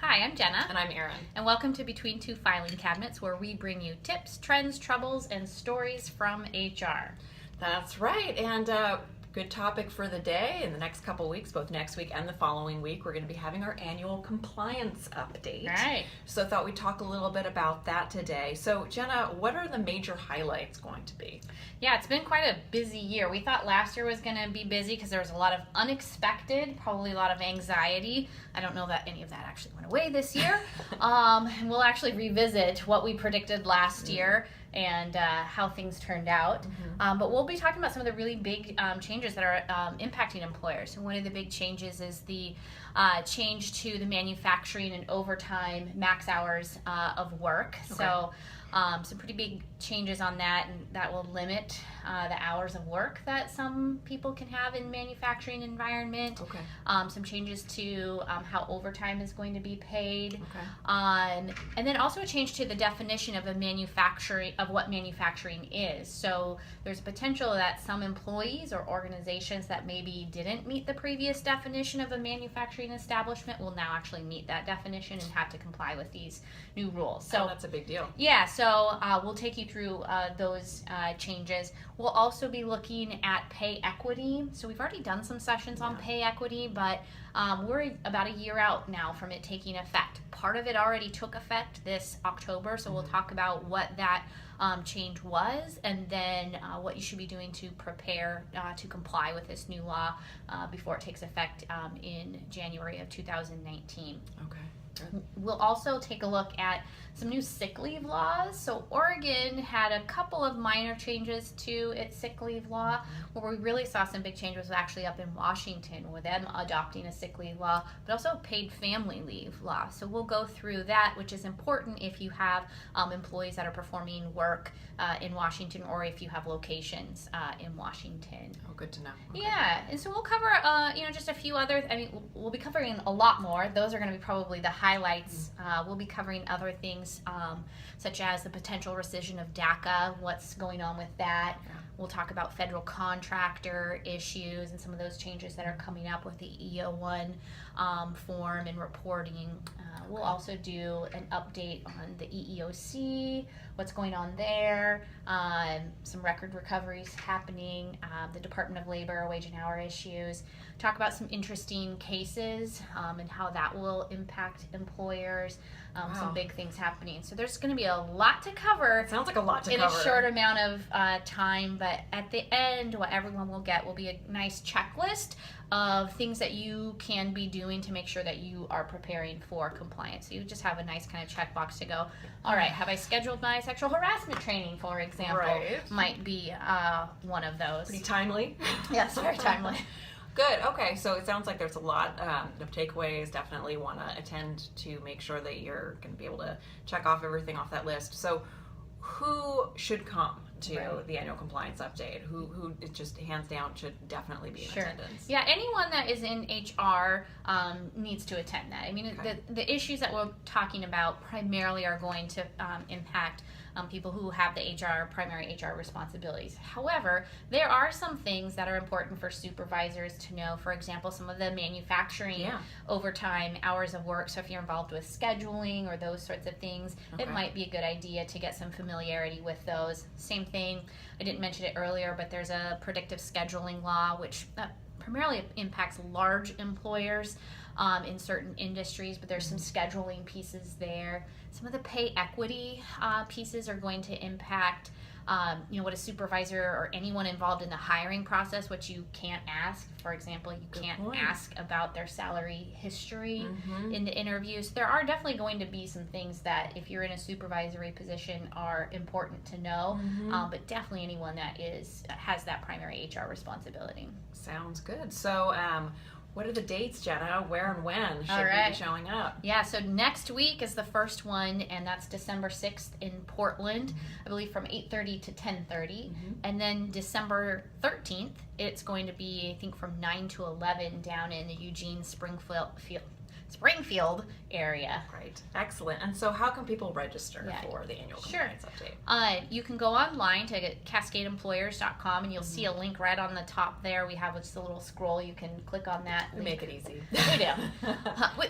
Hi, I'm Jenna. And I'm Erin. And welcome to Between Two Filing Cabinets, where we bring you tips, trends, troubles, and stories from HR. That's right. And good topic for the day. In the next couple weeks, both next week and the following week, we're going to be having our annual compliance update. Right. So I thought we'd talk a little bit about that today. So Jenna, what are the major highlights going to be? Yeah, it's been quite a busy year. We thought last year was going to be busy because there was a lot of unexpected, probably a lot of anxiety. I don't know that any of that actually went away this year. And we'll actually revisit what we predicted last year and how things turned out. But we'll be talking about some of the really big changes that are impacting employers. And one of the big changes is the change to the manufacturing and overtime max hours of work. Okay. So some pretty big changes on that, and that will limit the hours of work that some people can have in manufacturing environment. Okay. Some changes to how overtime is going to be paid. Okay. And then also a change to the definition of what manufacturing is. So there's a potential that some employees or organizations that maybe didn't meet the previous definition of a manufacturing establishment will now actually meet that definition and have to comply with these new rules. So that's a big deal. Yeah, so we'll take you through those changes. We'll also be looking at pay equity. So we've already done some sessions on pay equity, but we're about a year out now from it taking effect. Part of it already took effect this October, so we'll talk about what that change was, and then what you should be doing to prepare to comply with this new law before it takes effect in January of 2019. Okay. We'll also take a look at some new sick leave laws. So Oregon had a couple of minor changes to its sick leave law. Where we really saw some big changes was actually up in Washington with them adopting a sick leave law, but also paid family leave law. So we'll go through that, which is important if you have employees that are performing work in Washington, or if you have locations in Washington. Oh, good to know. Okay. Yeah, and so we'll cover, just a few other. We'll be covering a lot more. Those are going to be probably the highlights. We'll be covering other things, such as the potential rescission of DACA. What's going on with that? Yeah. We'll talk about federal contractor issues and some of those changes that are coming up with the EO1 form and reporting. We'll also do an update on the EEOC, what's going on there, some record recoveries happening, the Department of Labor, wage and hour issues, talk about some interesting cases and how that will impact employers, some big things happening. So there's going to be a lot to cover. Sounds like a lot to in cover. a short amount of time, but at the end, what everyone will get will be a nice checklist of things that you can be doing to make sure that you are preparing for compliance. So you just have a nice kind of checkbox to go, all right, have I scheduled my sexual harassment training, for example? Right. Might be one of those. Pretty timely. Yes, very timely. Good. Okay. So it sounds like there's a lot of takeaways. Definitely want to attend to make sure that you're going to be able to check off everything off that list. So who should come to the annual compliance update? Who just hands down should definitely be in attendance? Yeah, anyone that is in HR needs to attend that. The issues that we're talking about primarily are going to impact people who have the primary HR responsibilities. However, there are some things that are important for supervisors to know. For example, some of the manufacturing overtime hours of work. So if you're involved with scheduling or those sorts of things, it might be a good idea to get some familiarity with those. Same thing, I didn't mention it earlier, but there's a predictive scheduling law, which primarily impacts large employers in certain industries, but there's some scheduling pieces there. Some of the pay equity pieces are going to impact what a supervisor or anyone involved in the hiring process, what you can't ask. For example, you can't ask about their salary history in the interviews. There are definitely going to be some things that, if you're in a supervisory position, are important to know, but definitely anyone that has that primary HR responsibility. Sounds good. So what are the dates, Jenna? Where and when should we be showing up? Yeah, so next week is the first one, and that's December 6th in Portland, I believe from 8:30 to 10:30. And then December 13th, it's going to be, I think, from 9 to 11 down in the Eugene Springfield Springfield area. Right. Excellent. And so how can people register Yeah. for the annual Sure. compliance update? You can go online to cascadeemployers.com and you'll see a link right on the top there. We have just a little scroll. You can click on that. We make it easy. We do.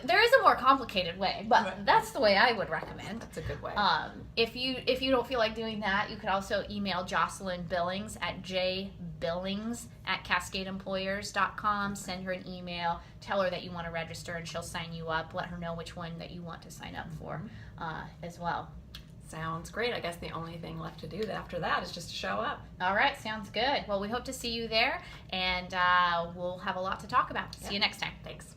There is a more complicated way, but Right. that's the way I would recommend. That's a good way. If you don't feel like doing that, you could also email Jocelyn Billings at jbillings@cascadeemployers.com. Send her an email. Tell her that you want to register, and she'll sign you up. Let her know which one that you want to sign up for as well. Sounds great. I guess the only thing left to do after that is just to show up. All right, sounds good. Well, we hope to see you there, and we'll have a lot to talk about. See you next time. Thanks.